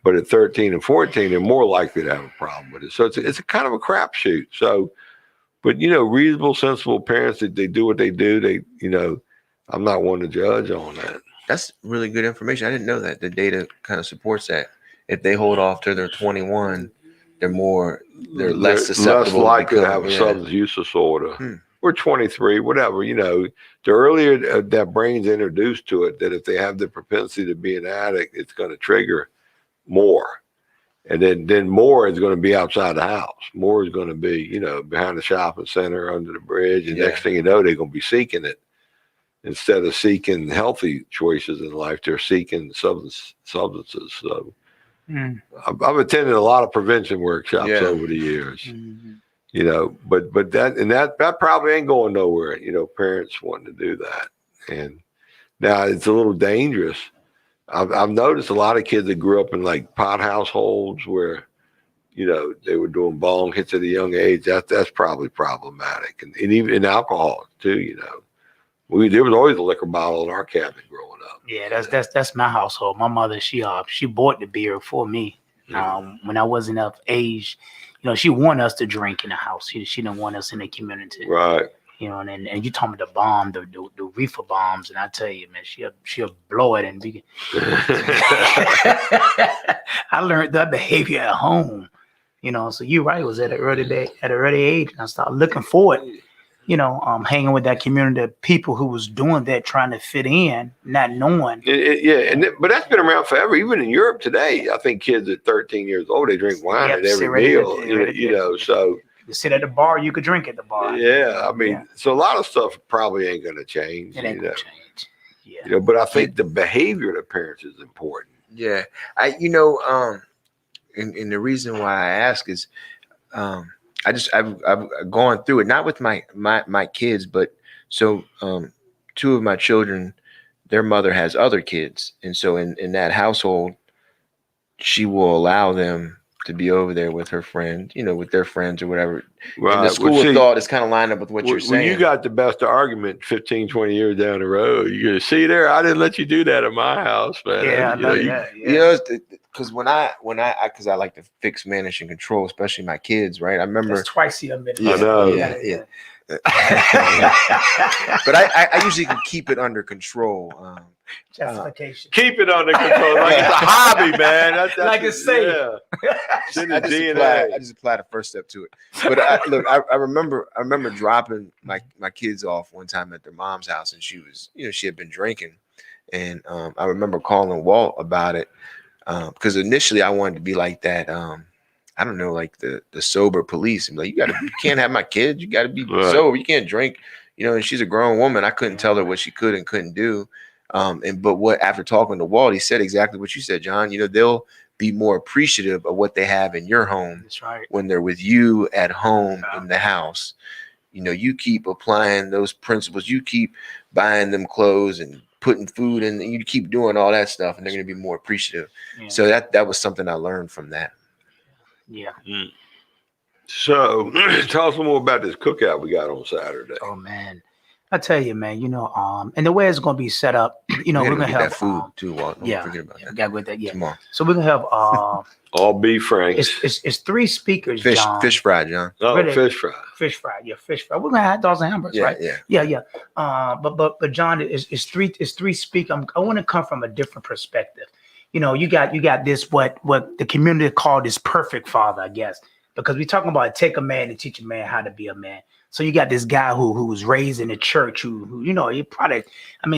But at 13 and 14, they're more likely to have a problem with it. So it's a kind of a crapshoot. So, but you know, reasonable, sensible parents, they do what they do. They, you know, I'm not one to judge on that. That's really good information. I didn't know that. The data kind of supports that. If they hold off till they're 21, they're less susceptible, less likely to have a substance use disorder. Or 23, whatever, you know, the earlier that brain's introduced to it, that if they have the propensity to be an addict, it's going to trigger more. And then more is going to be outside the house. More is going to be, you know, behind the shopping center, under the bridge. And next thing you know, they're going to be seeking it. Instead of seeking healthy choices in life, they're seeking substances. So I've attended a lot of prevention workshops over the years. You know, but that probably ain't going nowhere. You know, parents wanting to do that, and now it's a little dangerous. I've noticed a lot of kids that grew up in like pot households where, you know, they were doing bong hits at a young age. That's probably problematic, and even in alcohol too. You know, there was always a liquor bottle in our cabinet growing up. Yeah, that's my household. My mother, she bought the beer for me when I wasn't of age. You know, she wanted us to drink in the house. She didn't want us in the community. Right. You know, and you told me the bomb, the reefer bombs, and I tell you, man, she'll blow it and be. I learned that behavior at home. You know, so you're right. It was at an early age, and I started looking forward. You know, hanging with that community of people who was doing that, trying to fit in, not knowing. But that's been around forever. Even in Europe today, I think kids at 13 years old, they drink wine at every meal. You know, so you sit at the bar, you could drink at the bar. Yeah, I mean, so a lot of stuff probably ain't going to change. It ain't going to change. Yeah. You know, but I think the behavior of the parents is important. Yeah, and the reason why I ask is, I've gone through it, not with my kids, but so two of my children, their mother has other kids, and so in that household, she will allow them to be over there with her friend, you know, with their friends or whatever. Right. And the school of thought is kind of lined up with what you're saying. You got the best argument 15, 20 years down the road. You're going to see there, I didn't let you do that at my house, man. Yeah, you know, because when I like to fix, manage, and control, especially my kids, right? I remember that's twice a minute. I know. Yeah. But I usually can keep it under control. Justification. Keep it under control, like it's a hobby, man. That's like it's safe. Yeah. I just applied the first step to it. But I remember dropping my kids off one time at their mom's house, and she was, you know, she had been drinking, and I remember calling Walt about it because initially I wanted to be like that. I don't know, like the sober police, and like you can't have my kids. You got to be sober. You can't drink. You know, and she's a grown woman. I couldn't tell her what she could and couldn't do. But after talking to Walt, he said exactly what you said, John. You know, they'll be more appreciative of what they have in your home. That's right. When they're with you at home in the house. You know, you keep applying those principles. You keep buying them clothes and putting food in, and you keep doing all that stuff, and they're going to be more appreciative. Yeah. So that was something I learned from that. Yeah. So tell us more about this cookout we got on Saturday. Oh man. I tell you, man, and the way it's going to be set up, we're going to get have that food too, Walt. Don't forget about that. Got with that, yeah. Tomorrow. So we're going to have all beef franks. It's 3 speakers, John. Fish fry, John. Oh, Really? fish fry. Fish fry, yeah, fish fry. We're gonna have hot dogs and hamburgers, right? Yeah. But John, it's three speakers. I want to come from a different perspective. You got this what the community called this perfect father, I guess, because we're talking about take a man to teach a man how to be a man. So you got this guy who was raised in the church, who he probably,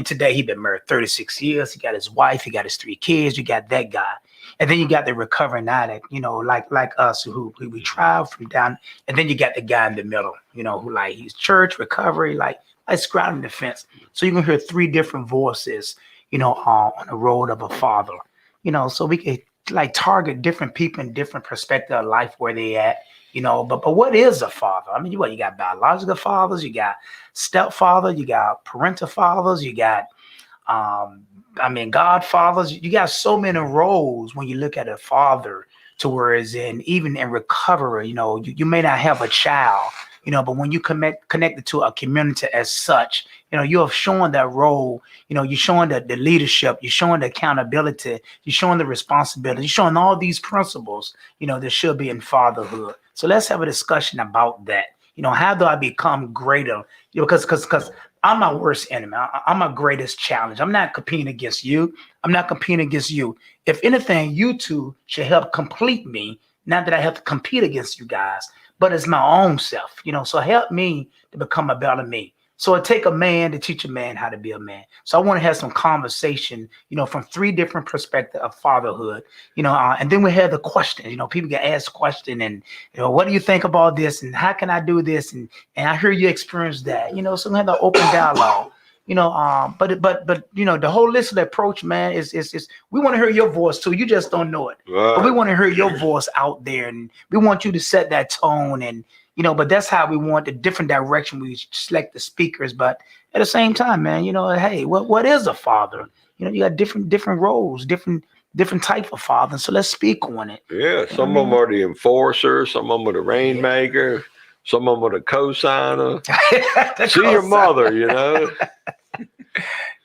today he been married 36 years. He got his wife, he got his 3 kids. You got that guy. And then you got the recovering addict, like us, who we tried from down. And then you got the guy in the middle, who like he's church, recovery, like straddling the fence. So you can hear 3 different voices, on the road of a father, so we could like target different people in different perspective of life where they at, but what is a father? You got biological fathers, you got stepfather, you got parental fathers, you got, godfathers. You got so many roles when you look at a father, to where even in recovery, you may not have a child, but when you connected to a community as such, you have shown that role, you're showing the leadership, you're showing the accountability, you're showing the responsibility, you're showing all these principles, that should be in fatherhood. So let's have a discussion about that. How do I become greater? Because I'm my worst enemy. I'm my greatest challenge. I'm not competing against you. I'm not competing against you. If anything, you two should help complete me. Not that I have to compete against you guys, but it's my own self, so help me to become a better me. So it take a man to teach a man how to be a man. So I want to have some conversation, from 3 different perspectives of fatherhood, and then we have the questions, people can ask questions and, what do you think about this? And how can I do this? And I hear you experience that, so we have the open dialogue, but the holistic approach, man, is we want to hear your voice too. You just don't know it, Right. but we want to hear your voice out there, and we want you to set that tone, and but that's how we want the different direction we select the speakers. But at the same time, man, hey, what is a father? You got different roles, different type of father. So let's speak on it. Yeah, some of them are the enforcer, some of them are the rainmaker, some of them are the co-signer. See your mother,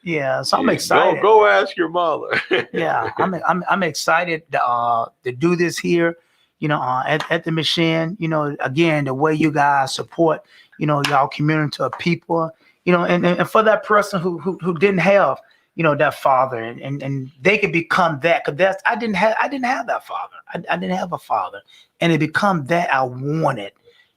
Yeah, so I'm excited. Go ask your mother. Yeah, I'm excited to do this here. At the machine, again, the way you guys support, y'all community of people, and for that person who didn't have, that father, and they could become that, because I didn't have that father. I didn't have a father, and it become that I wanted.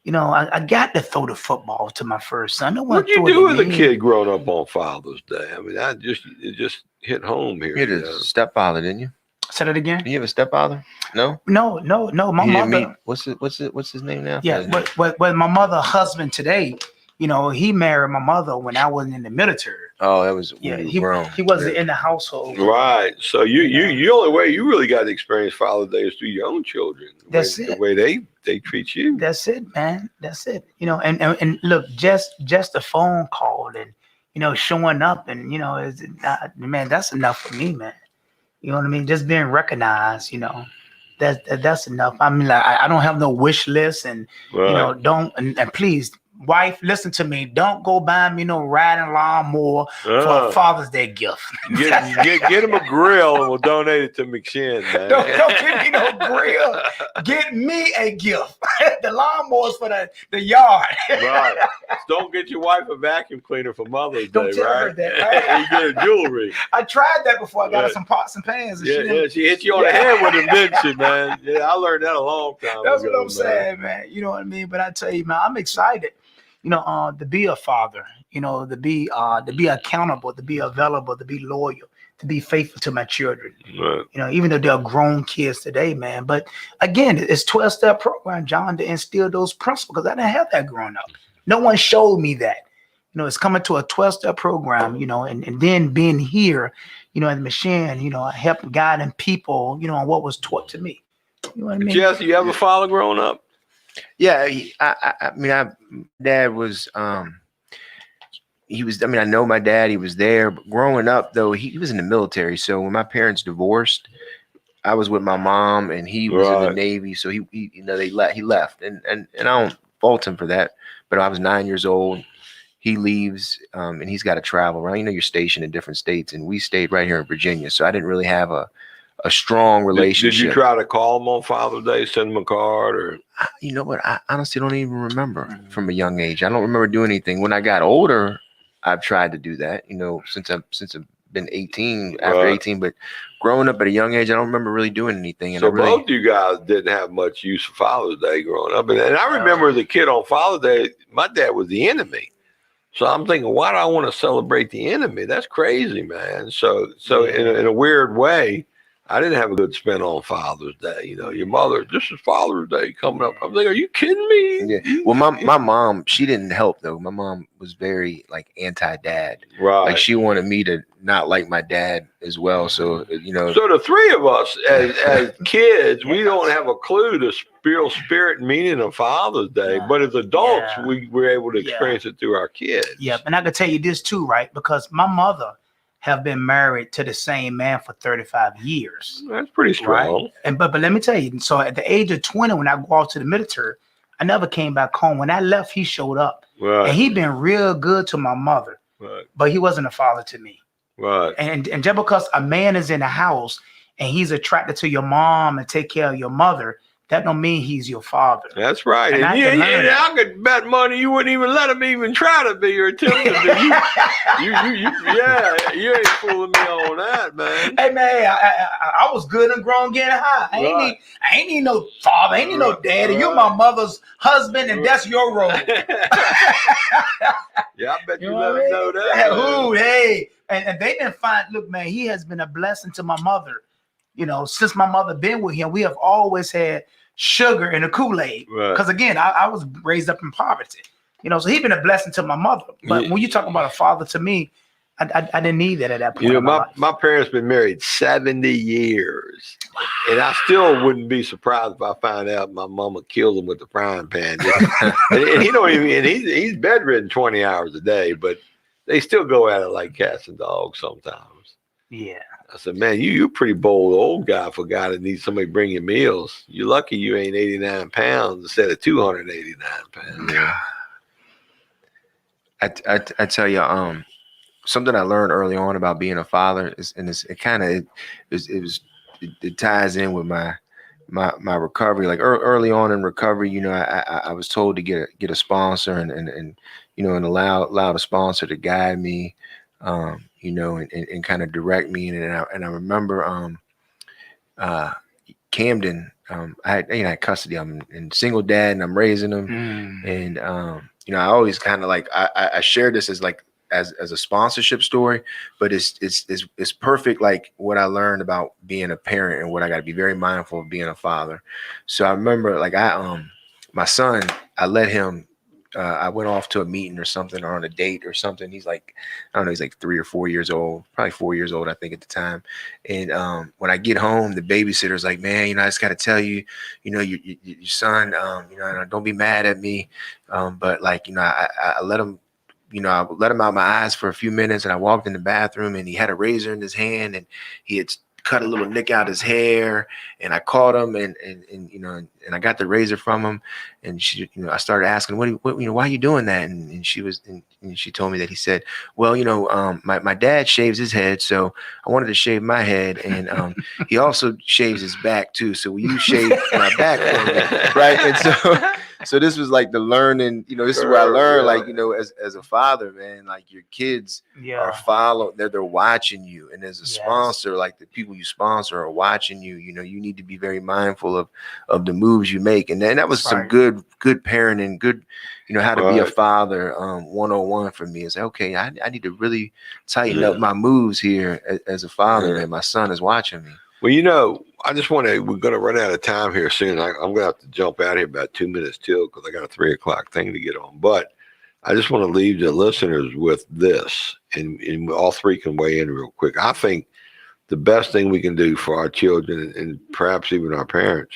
I got to throw the football to my first son. What'd you do with a kid growing up on Father's Day? It just hit home here. You had a stepfather, didn't you? Say that again. Do you have a stepfather? No. My mother. What's his name now? Yeah, but my mother's husband today, he married my mother when I wasn't in the military. Oh, that was he wasn't in the household. Right. So you only way you really got to experience Father's Day is through your own children. The way they treat you. That's it, man. That's it. And look, just a phone call and showing up and man, that's enough for me, man. You know what I mean? Just being recognized, that's enough. I don't have no wish list, and right. Don't and please, wife, listen to me. Don't go buy me no riding lawnmower for a Father's Day gift. Get him a grill and we'll donate it to McShin, man. Don't get me no grill. Get me a gift. The lawnmower's for the yard. Right. Don't get your wife a vacuum cleaner for Mother's Day, Don't tell right? her that, right? You get a jewelry. I tried that before. I got her some pots and pans. And she hit you on the head with them, didn't she, man? Yeah, I learned that a long time ago. That's what I'm saying, man. You know what I mean? But I tell you, man, I'm excited. To be a father, to be accountable, to be available, to be loyal, to be faithful to my children. Right. Even though they're grown kids today, man. But again, it's 12-step program, John, to instill those principles, because I didn't have that growing up. No one showed me that. It's coming to a 12-step program, and then being here, at the machine, helping guiding people, on what was taught to me. You know what I mean? Jesse, you have a father growing up? Yeah, dad was he was, I know my dad, he was there, but growing up though, he was in the military. So when my parents divorced, I was with my mom and he was in the Navy. So he left and I don't fault him for that, but I was 9 years old. he leaves and he's got to travel around. You're stationed in different states, and we stayed right here in Virginia. So I didn't really have a strong relationship. Did you try to call him on Father's Day, send him a card, or? You know what? I honestly don't even remember from a young age. I don't remember doing anything. When I got older, I've tried to do that, since I've been 18, after 18, but growing up at a young age, I don't remember really doing anything. And so both you guys didn't have much use for Father's Day growing up. And I remember as a kid on Father's Day, my dad was the enemy. So I'm thinking, why do I want to celebrate the enemy? That's crazy, man. So in a weird way, I didn't have a good spin on Father's Day. Your mother, this is Father's Day coming up. I'm like, are you kidding me? Yeah. Well, my mom, she didn't help though. My mom was very anti-dad. Right. Like she wanted me to not like my dad as well. So, So the three of us as kids, we don't have a clue the real spirit and meaning of Father's Day. But as adults, we were able to experience it through our kids. Yeah. And I can tell you this too, right? Because my mother have been married to the same man for 35 years. That's pretty strong. Right? But let me tell you, so at the age of 20, when I go off to the military, I never came back home. When I left, he showed up. Right. And he been real good to my mother. Right. But he wasn't a father to me. Right. And just because a man is in the house and he's attracted to your mom and take care of your mother, that don't mean he's your father. That's right. And I could bet money you wouldn't even let him even try to be or attempt to be. You ain't fooling me on that, man. Hey, man, I was good and grown getting high. I ain't need no father. I ain't need no daddy. You're my mother's husband, and that's your role. Yeah, I bet you let him know that. Hey. And they didn't find, look, man, he has been a blessing to my mother. Since my mother been with him, we have always had sugar in the Kool-Aid. Because again, I was raised up in poverty. So he's been a blessing to my mother. But when you talk about a father to me, I didn't need that at that point. My parents been married 70 years. And I still wouldn't be surprised if I find out my mama killed him with the frying pan. and he don't even, and he's bedridden 20 hours a day, but they still go at it like cats and dogs sometimes. Yeah. I said, man, you're a pretty bold old guy for a guy that needs somebody to bring you meals. You're lucky you ain't 89 pounds instead of 289 pounds. Yeah. I tell you, something I learned early on about being a father is, and it ties in with my recovery. Like early on in recovery, I was told to get a sponsor and allow the sponsor to guide me, and kind of direct me. And I remember Camden, I had custody. I'm in single dad and I'm raising him. And, I always kind of I share this as as a sponsorship story, but it's perfect. Like what I learned about being a parent and what I got to be very mindful of being a father. So I remember my son, I let him, I went off to a meeting or something, or on a date or something. He's I don't know, he's 3 or 4 years old, probably 4 years old, I think at the time. And when I get home, the babysitter's like, man, I just got to tell you, your son, don't be mad at me. But I let him, I let him out my eyes for a few minutes, and I walked in the bathroom and he had a razor in his hand and he had cut a little nick out his hair, and I caught him and I got the razor from him, and she, I started asking, why are you doing that? And she told me that he said, well, my dad shaves his head, so I wanted to shave my head, and he also shaves his back too. So will you shave my back for me? Right. And so this was the learning, this is where I learned, as a father, man, your kids are they're watching you. And as a sponsor, the people you sponsor are watching you. You need to be very mindful of the moves you make. And then that was some good parenting, good, how to be a father 101 for me. It's okay, I need to really tighten up my moves here as a father, and my son is watching me. Well, I just we're going to run out of time here soon. I'm going to have to jump out here about 2 minutes till, because I got a 3 o'clock thing to get on. But I just want to leave the listeners with this, and all three can weigh in real quick. I think the best thing we can do for our children, and perhaps even our parents,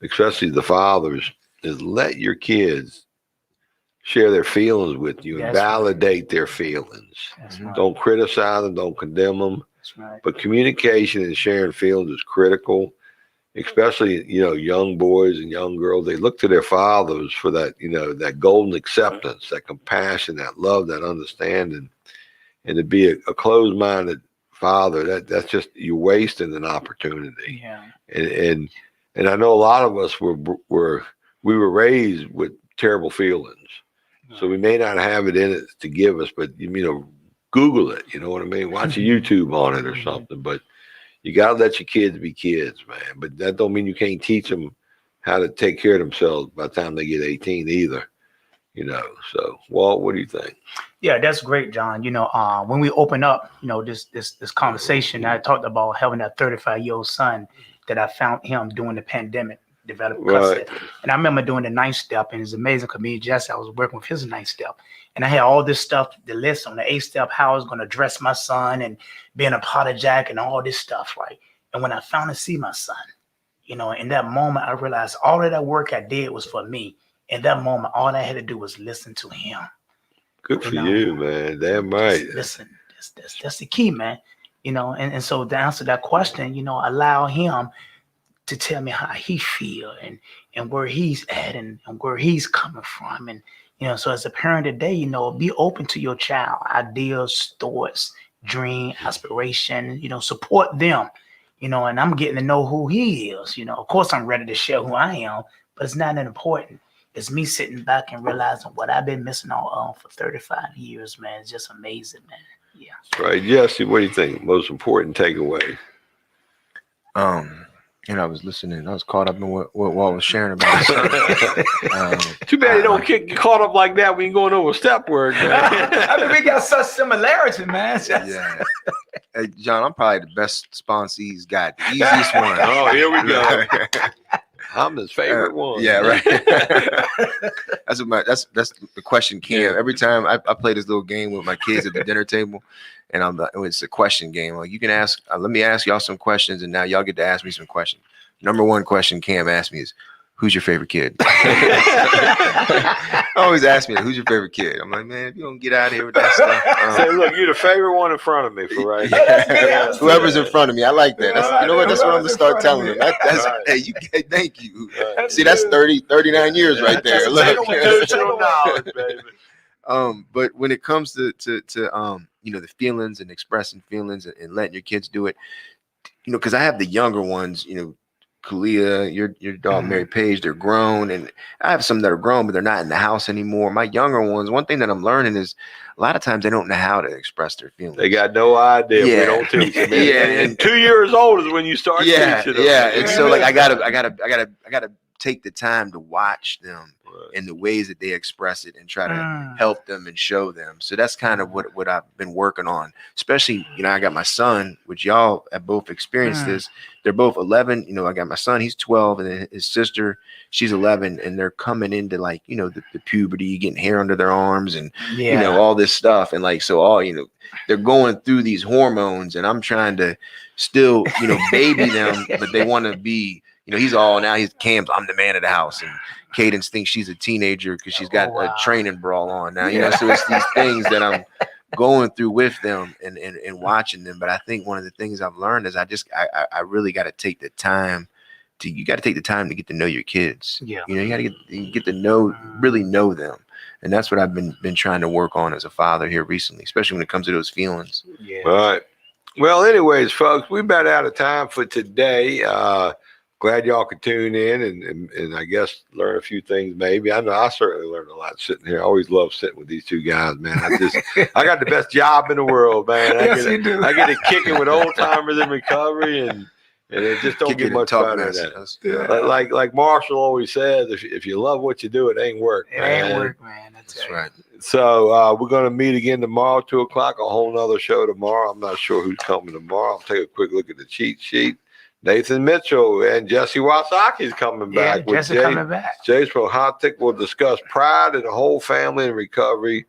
especially the fathers, is let your kids share their feelings with you and validate their feelings. Don't criticize them, don't condemn them. But communication and sharing feelings is critical. especially, young boys and young girls, they look to their fathers for that, that golden acceptance, that compassion, that love, that understanding. And to be a closed-minded father, that's just, you're wasting an opportunity. Yeah. And I know a lot of us we were raised with terrible feelings. So we may not have it in it to give us, but Google it, you know what I mean? Watch a YouTube on it or something. But you got to let your kids be kids, man. But that don't mean you can't teach them how to take care of themselves by the time they get 18 either, So, Walt, what do you think? Yeah, that's great, John. When we open up, this conversation, I talked about having that 35-year-old son that I found him during the pandemic, developed custody. Right. And I remember doing the 9th step, and it's amazing because me and Jesse, I was working with his 9th step. And I had all this stuff, the list on the 8th step, how I was going to dress my son and being apologetic and all this stuff, right? And when I finally see my son, in that moment, I realized all of that work I did was for me. In that moment, all I had to do was listen to him. Good for you, man. Damn right. Listen, that's the key, man. And so to answer that question, allow him to tell me how he feel and where he's at and where he's coming from. And, so as a parent today, be open to your child, ideas, thoughts, dream, aspiration, support them, and I'm getting to know who he is. Of course, I'm ready to share who I am, but it's not that important. It's me sitting back and realizing what I've been missing out for 35 years, man. It's just amazing, man. Yeah. That's right. Jesse, what do you think? Most important takeaway? I was listening. I was caught up in what Walt was sharing about his son. Too bad you don't get caught up like that when you're going over step work, man. I mean, we got such similarity, man. Yeah. Hey, John, I'm probably the best sponsor he's got. The easiest one. Oh, here we go. I'm his favorite one. Yeah, right. That's the question, Cam. Every time I play this little game with my kids at the dinner table, and it's a question game. Like, you can ask. Let me ask y'all some questions, and now y'all get to ask me some questions. Number one question Cam asked me is, "Who's your favorite kid?" Always ask me, "Who's your favorite kid?" I'm like, man, if you don't get out of here with that stuff. Say, look, you're the favorite one in front of me for right now. Yeah. Whoever's in front of me, I like that. You know what? That's what I'm gonna start telling them. That's Right. hey, thank you. Right. See, that's 39 years right there. Look. Knowledge, baby. But when it comes to the feelings and expressing feelings and letting your kids do it, because I have the younger ones, Kalia, your dog Mary Page, they're grown, and I have some that are grown, but they're not in the house anymore. My younger ones, one thing that I'm learning is a lot of times they don't know how to express their feelings. They got no idea. Yeah. We don't teach them. Yeah, and 2 years old is when you start teaching them. Yeah, and so like I gotta take the time to watch them in the ways that they express it and try to help them and show them. So that's kind of what I've been working on. Especially, I got my son, which y'all have both experienced this. They're both 11. I got my son, he's 12, and then his sister, she's 11, and they're coming into like, the puberty, getting hair under their arms and, all this stuff. And like, so all, they're going through these hormones, and I'm trying to still, baby them, but they want to be, he's Cam's, I'm the man of the house. And Cadence thinks she's a teenager because she's got a training bra on now, so it's these things that I'm going through with them and watching them. But I think one of the things I've learned is I really got to take the time to get to know your kids. Yeah. You got to get to really know them. And that's what I've been trying to work on as a father here recently, especially when it comes to those feelings. Yeah. All right. Well, anyways, folks, we're about out of time for today. Glad y'all could tune in and I guess learn a few things maybe. I know I certainly learned a lot sitting here. I always love sitting with these two guys, man. I got the best job in the world, man. I get it kicking with old timers in recovery and it just don't get much better than that. Yeah. Like Marshall always says, if you love what you do, it ain't work. It ain't work, man. That's right. So we're going to meet again tomorrow, 2:00, a whole nother show tomorrow. I'm not sure who's coming tomorrow. I'll take a quick look at the cheat sheet. Nathan Mitchell and Jesse Wysocki is coming back. Yeah, Jesse coming back. Jay's from Hot Tick will discuss pride and the whole family in recovery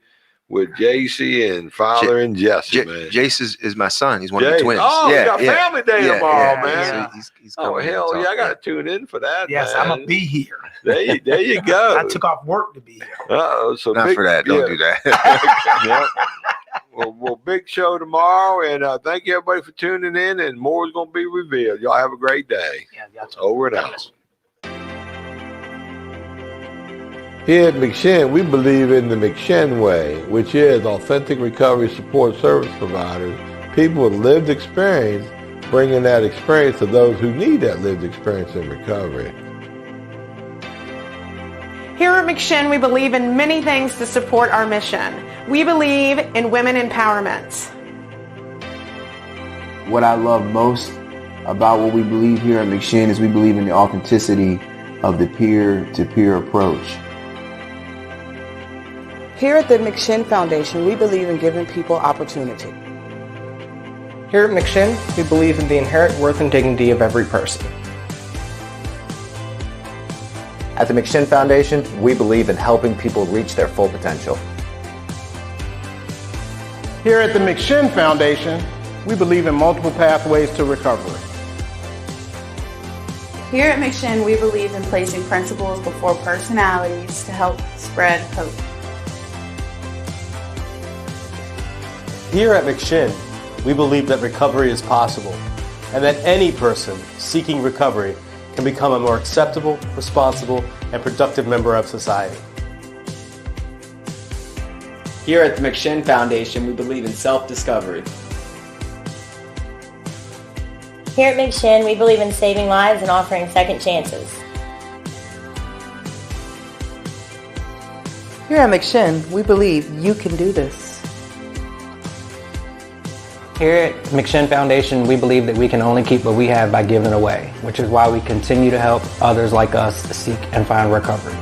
with JC and father and Jesse, man. Jace is my son. He's one of the twins. Oh, you got family day tomorrow, man. So he's coming hell yeah, I got to tune in for that. Yes, man. I'm going to be here. There you go. I took off work to be here. So not for that. Don't do that. Yep. Well, big show tomorrow, and thank you everybody for tuning in. And more is going to be revealed. Y'all have a great day. Yeah, gotcha. Over and out. Here at McShin, we believe in the McShin way, which is authentic recovery support service providers, people with lived experience, bringing that experience to those who need that lived experience in recovery. Here at McShin, we believe in many things to support our mission. We believe in women empowerment. What I love most about what we believe here at McShin is we believe in the authenticity of the peer-to-peer approach. Here at the McShin Foundation, we believe in giving people opportunity. Here at McShin, we believe in the inherent worth and dignity of every person. At the McShin Foundation, we believe in helping people reach their full potential. Here at the McShin Foundation, we believe in multiple pathways to recovery. Here at McShin, we believe in placing principles before personalities to help spread hope. Here at McShin, we believe that recovery is possible and that any person seeking recovery can become a more acceptable, responsible, and productive member of society. Here at the McShin Foundation, we believe in self-discovery. Here at McShin, we believe in saving lives and offering second chances. Here at McShin, we believe you can do this. Here at McShin Foundation, we believe that we can only keep what we have by giving away, which is why we continue to help others like us seek and find recovery.